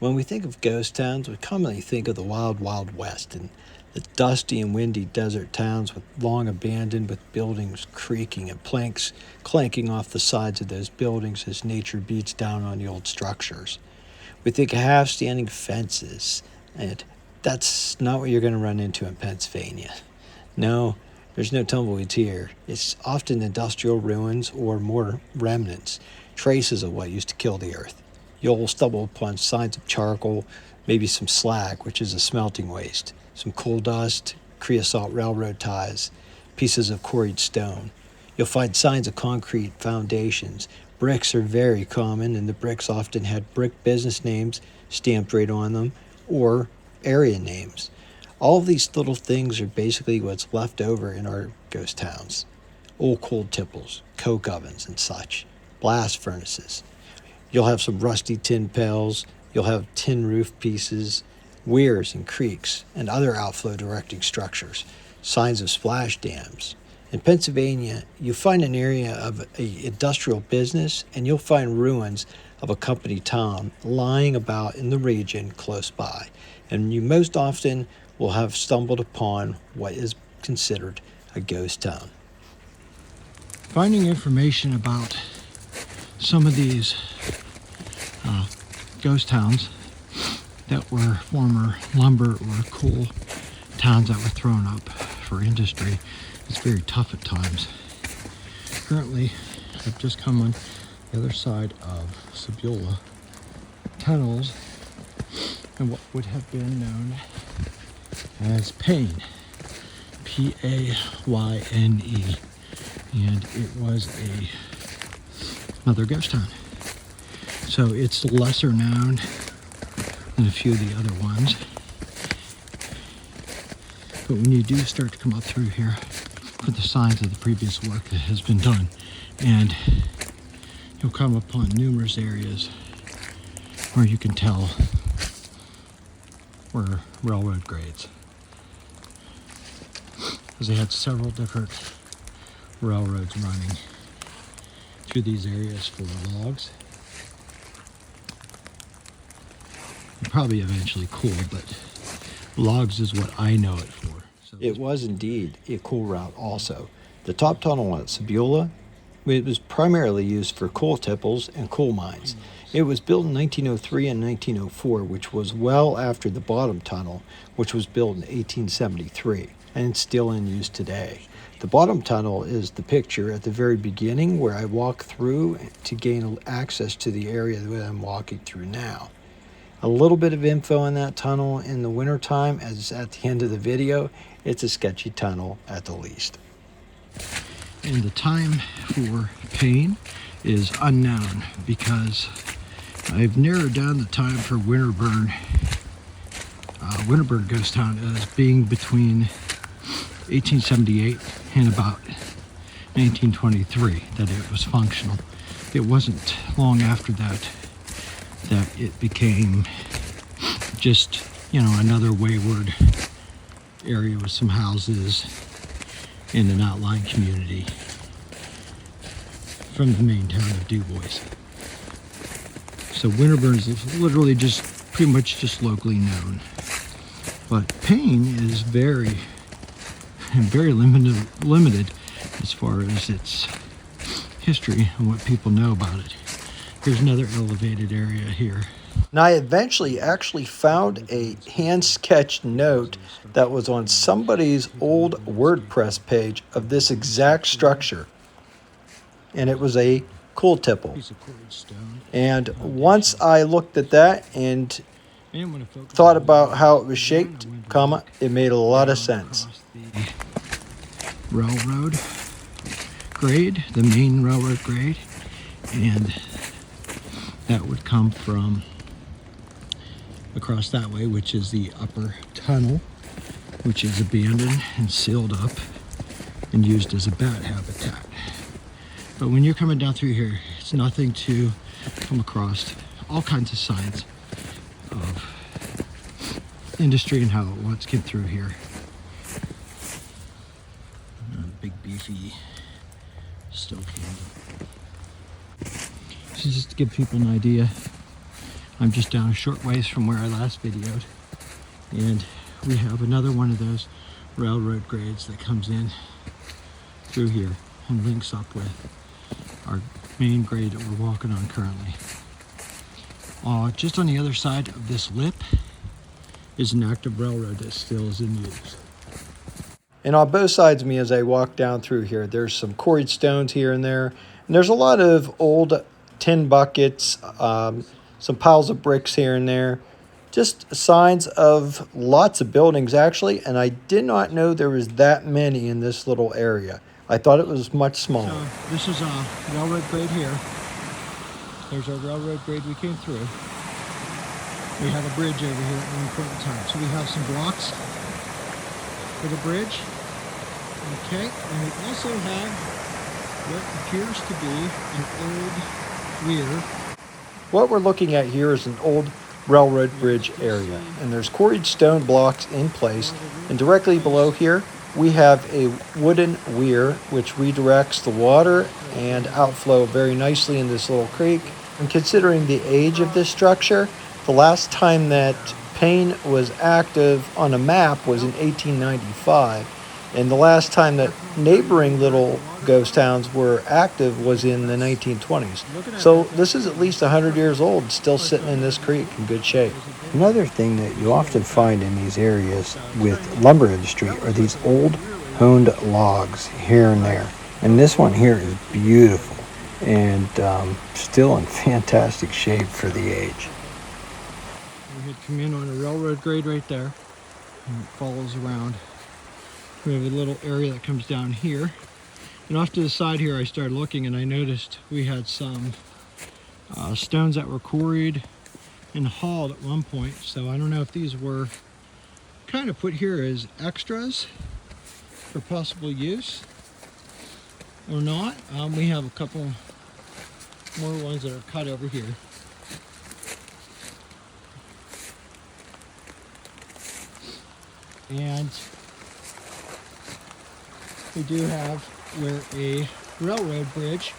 When we think of ghost towns, we commonly think of the wild, wild west and the dusty and windy desert towns with long abandoned, with buildings creaking and planks clanking off the sides of those buildings as nature beats down on the old structures. We think of half-standing fences, and that's not what you're going to run into in Pennsylvania. No, there's no tumbleweeds here. It's often industrial ruins or more remnants, traces of what used to kill the earth. You'll stumble upon signs of charcoal, maybe some slag, which is a smelting waste, some coal dust, creosote railroad ties, pieces of quarried stone. You'll find signs of concrete foundations. Bricks are very common, and the bricks often had brick business names stamped right on them, or area names. All of these little things are basically what's left over in our ghost towns. Old coal tipples, coke ovens, and such. Blast furnaces. You'll have some rusty tin pails, you'll have tin roof pieces, weirs and creeks, and other outflow directing structures, signs of splash dams. In Pennsylvania, you find an area of an industrial business, and you'll find ruins of a company town lying about in the region close by, and you most often will have stumbled upon what is considered a ghost town. Finding information about some of these ghost towns that were former lumber or coal towns that were thrown up for industry is very tough at times. Currently, I've just come on the other side of Sebula tunnels and what would have been known as Payne, P-A-Y-N-E, and it was another ghost town. So it's lesser known than a few of the other ones. But when you do start to come up through here, for the signs of the previous work that has been done, and you'll come upon numerous areas where you can tell were railroad grades, because they had several different railroads running through these areas for logs. Probably eventually coal, but logs is what I know it for. So it was indeed a coal route also. The top tunnel at Sebula, it was primarily used for coal tipples and coal mines. It was built in 1903 and 1904, which was well after the bottom tunnel, which was built in 1873, and it's still in use today. The bottom tunnel is the picture at the very beginning where I walk through to gain access to the area that I'm walking through now. A little bit of info on that tunnel in the wintertime, as at the end of the video. It's a sketchy tunnel at the least. And the time for Payne is unknown, because I've narrowed down the time for Winterburn Ghost Town as being between 1878 and about 1923 that it was functional. It wasn't long after that it became just, another wayward area with some houses in an outlying community from the main town of Du Bois. So Winterburn is literally pretty much just locally known. But Payne is very limited as far as its history and what people know about it. Here's another elevated area here. Now, I eventually actually found a hand-sketched note that was on somebody's old WordPress page of this exact structure. And it was a coal tipple. And once I looked at that and thought about how it was shaped, it made a lot of sense. Railroad grade, the main railroad grade, and that would come from across that way, which is the upper tunnel, which is abandoned and sealed up and used as a bat habitat. But when you're coming down through here, it's nothing to come across all kinds of signs of industry and how it once came through here. Big beefy stove candle. So just to give people an idea I'm just down a short ways from where I last videoed. And we have another one of those railroad grades that comes in through here and links up with our main grade that we're walking on currently. Just on the other side of this lip is an active railroad that still is in use. And on both sides of me as I walk down through here, there's some quarried stones here and there. And there's a lot of old tin buckets, some piles of bricks here and there. Just signs of lots of buildings actually, and I did not know there was that many in this little area. I thought it was much smaller. So this is a railroad grade here. There's our railroad grade we came through. We have a bridge over here at one point in time. So we have some blocks for the bridge. Okay, and we also have what appears to be an old weir. What we're looking at here is an old railroad bridge area, and there's quarried stone blocks in place, and directly below here we have a wooden weir which redirects the water and outflow very nicely in this little creek. And considering the age of this structure, the last time that Payne was active on a map was in 1895, and the last time that neighboring little ghost towns were active was in the 1920s. So this is at least 100 years old, still sitting in this creek in good shape. Another thing that you often find in these areas with lumber industry are these old honed logs here and there. And this one here is beautiful and still in fantastic shape for the age. We had come in on a railroad grade right there, and it follows around. We have a little area that comes down here. And off to the side here, I started looking and I noticed we had some stones that were quarried and hauled at one point. So I don't know if these were kind of put here as extras for possible use or not. We have a couple more ones that are cut over here. And we do have where a railroad bridge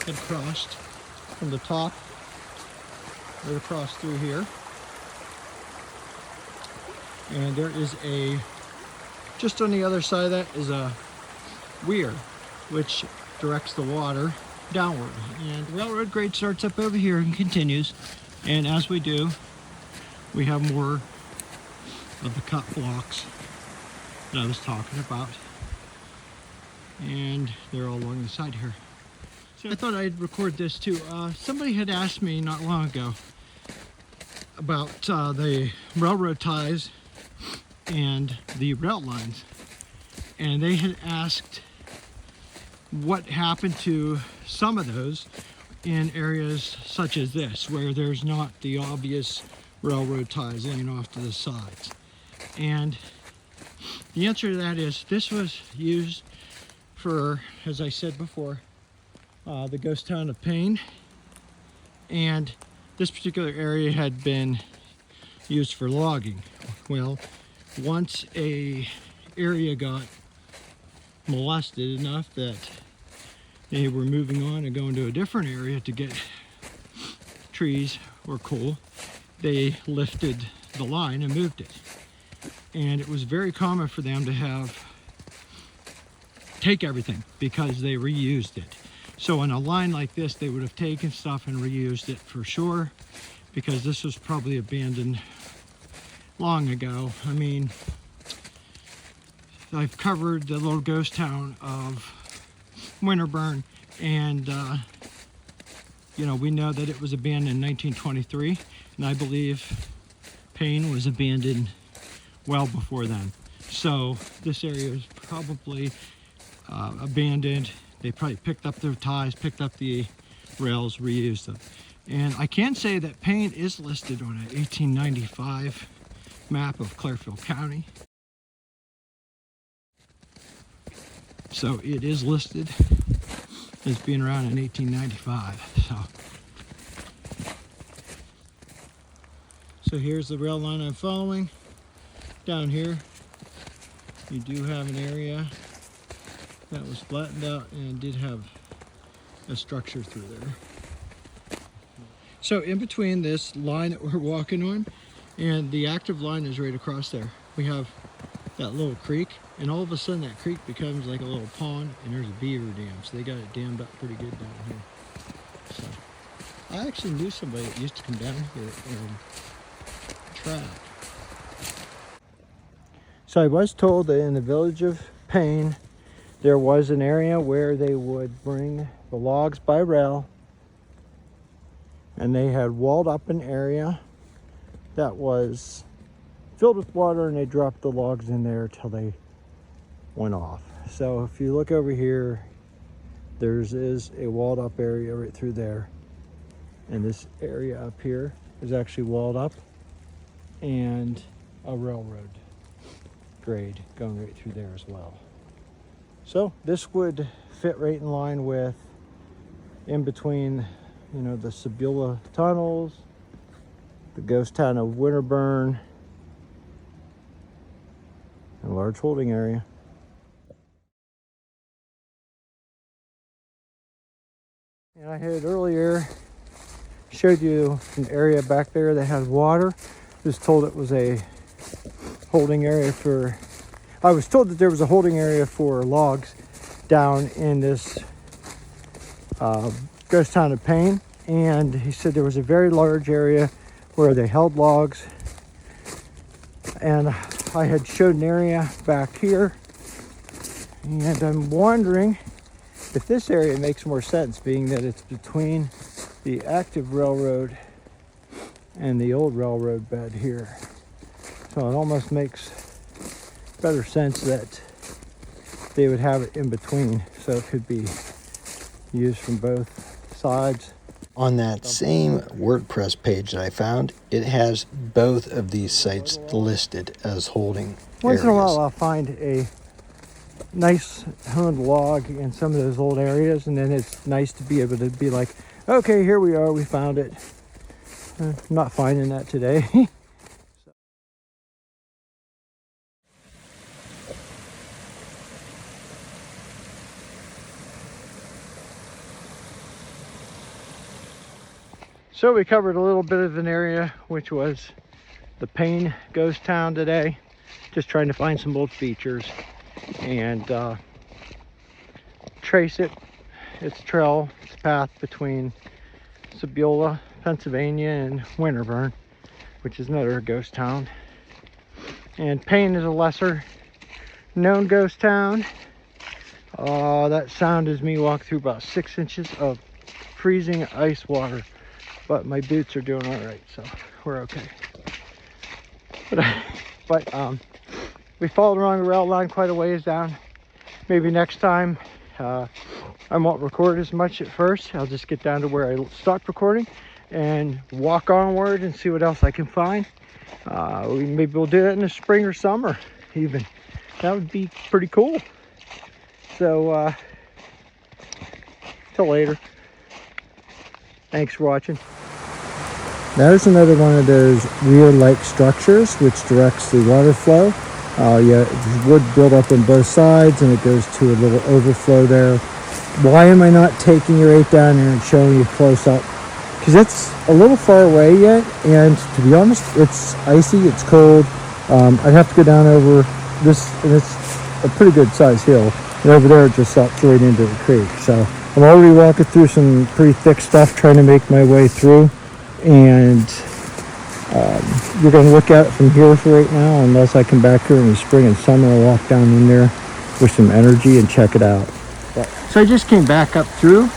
had crossed from the top right across through here. And there is just on the other side of that is a weir which directs the water downward. And the railroad grade starts up over here and continues. And as we do, we have more of the cut blocks that I was talking about. And they're all along the side here. So I thought I'd record this too. Somebody had asked me not long ago about the railroad ties and the rail lines. And they had asked what happened to some of those in areas such as this, where there's not the obvious railroad ties laying off to the sides. And the answer to that is this was used for, as I said before, the ghost town of Payne. And this particular area had been used for logging. Well, once a area got molested enough that they were moving on and going to a different area to get trees or coal, they lifted the line and moved it. And it was very common for them to take everything because they reused it. So on a line like this, they would have taken stuff and reused it for sure, because this was probably abandoned long ago. I mean, I've covered the little ghost town of Winterburn, and you know, we know that it was abandoned in 1923, and I believe Payne was abandoned well before then. So this area was probably abandoned. They probably picked up their ties, picked up the rails, reused them. And I can say that Payne is listed on an 1895 map of Clearfield County. So it is listed as being around in 1895. So here's the rail line I'm following. Down here, you do have an area that was flattened out and did have a structure through there. So in between this line that we're walking on and the active line is right across there, we have that little creek, and all of a sudden that creek becomes like a little pond, and there's a beaver dam, so they got it dammed up pretty good down here. So I actually knew somebody that used to come down here and trap. So I was told that in the village of Payne there was an area where they would bring the logs by rail, and they had walled up an area that was filled with water, and they dropped the logs in there till they went off. So if you look over here, there's a walled up area right through there, and this area up here is actually walled up, and a railroad grade going right through there as well. So this would fit right in line with, in between, you know, the Sebula tunnels, the ghost town of Winterburn, and a large holding area. And I had earlier showed you an area back there that has water. Was told it was a holding area for, I was told that there was a holding area for logs down in this ghost town of Payne, and he said there was a very large area where they held logs, and I had showed an area back here, and I'm wondering if this area makes more sense, being that it's between the active railroad and the old railroad bed here. So it almost makes better sense that they would have it in between, so it could be used from both sides. On that same WordPress page that I found, it has both of these sites listed as holding Once areas. in a while I'll find a nice honed log in some of those old areas, and then it's nice to be able to be like, okay, here we are, we found it. I'm not finding that today. So we covered a little bit of an area, which was the Payne ghost town today. Just trying to find some old features and trace its trail, its path between Sebula, Pennsylvania, and Winterburn, which is another ghost town. And Payne is a lesser known ghost town. That sound is me walking through about 6 inches of freezing ice water, but my boots are doing all right, so we're okay. But we followed along the rail line quite a ways down. Maybe next time I won't record as much at first. I'll just get down to where I stopped recording and walk onward and see what else I can find. Maybe we'll do that in the spring or summer even. That would be pretty cool. So till later. Thanks for watching. There's another one of those weir-like structures which directs the water flow. Yeah, there's wood built up on both sides, and it goes to a little overflow there. Why am I not taking you right down there and showing you close up? Because it's a little far away yet, and to be honest, it's icy, it's cold. I'd have to go down over this, and it's a pretty good sized hill. And over there it just sucks right into the creek. So I'm already walking through some pretty thick stuff, trying to make my way through. And you're going to look at it from here for right now, unless I come back here in the spring and summer. I'll walk down in there with some energy and check it out. So I just came back up through,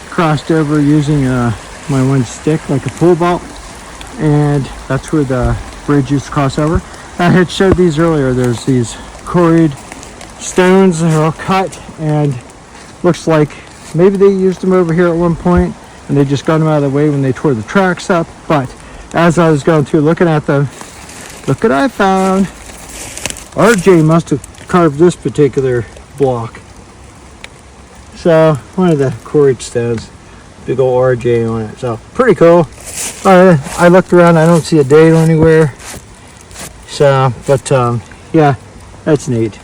crossed over using my one stick like a pool ball, and that's where the bridge used to cross over. I had showed these earlier. There's these quarried stones that are all cut, and looks like maybe they used them over here at one point, and they just got them out of the way when they tore the tracks up. But as I was going through looking at them, look what I found. RJ must have carved this particular block. So one of the quarried stones, big old RJ on it. So pretty cool. I looked around, I don't see a date anywhere. So, but yeah, that's neat.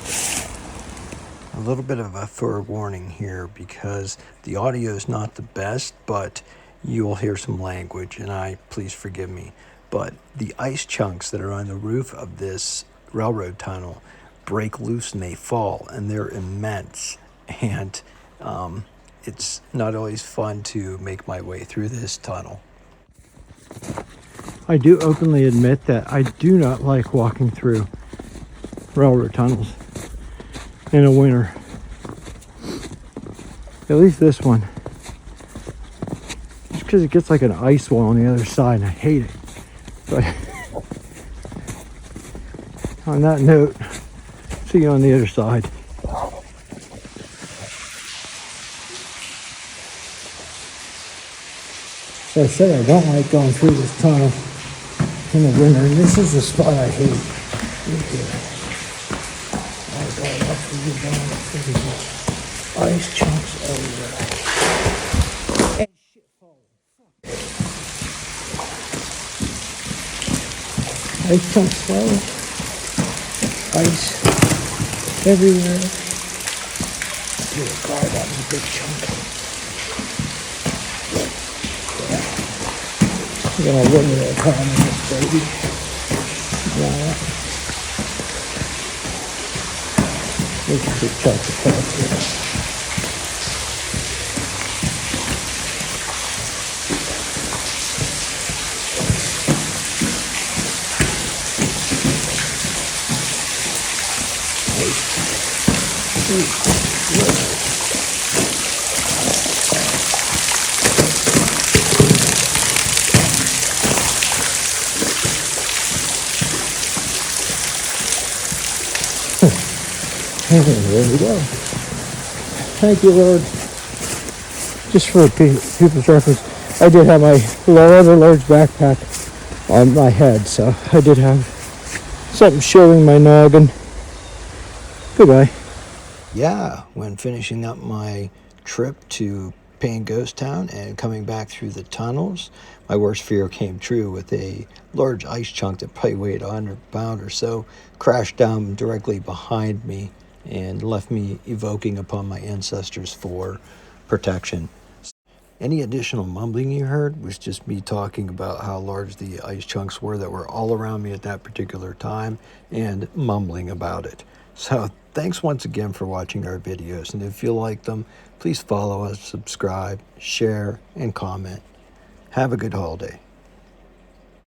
A little bit of a forewarning here, because the audio is not the best, but You will hear some language, and please forgive me, but the ice chunks that are on the roof of this railroad tunnel break loose and they fall, and they're immense. And it's not always fun to make my way through this tunnel. I do openly admit that I do not like walking through railroad tunnels in the winter. At least this one. Just because it gets like an ice wall on the other side and I hate it. But on that note, see you on the other side. So I said I don't like going through this tunnel in the winter, and this is the spot I hate. Look here. Oh God, that's where you're going. Ice chunks everywhere. And shit falling. Ice chunks falling. Ice everywhere. Dear God, that was a big chunk. I'm gonna look at that time in this baby. Yeah. There's a big chunk of stuff here. There we go. Thank you, Lord. Just for people's reference, I did have my rather large backpack on my head, so I did have something showing my noggin. Goodbye. Yeah, when finishing up my trip to Payne Ghost Town and coming back through the tunnels, my worst fear came true with a large ice chunk that probably weighed 100 pounds or so crashed down directly behind me and left me evoking upon my ancestors for protection. Any additional mumbling you heard was just me talking about how large the ice chunks were that were all around me at that particular time and mumbling about it. So thanks once again for watching our videos, and if you like them, please follow us, subscribe, share, and comment. Have a good holiday.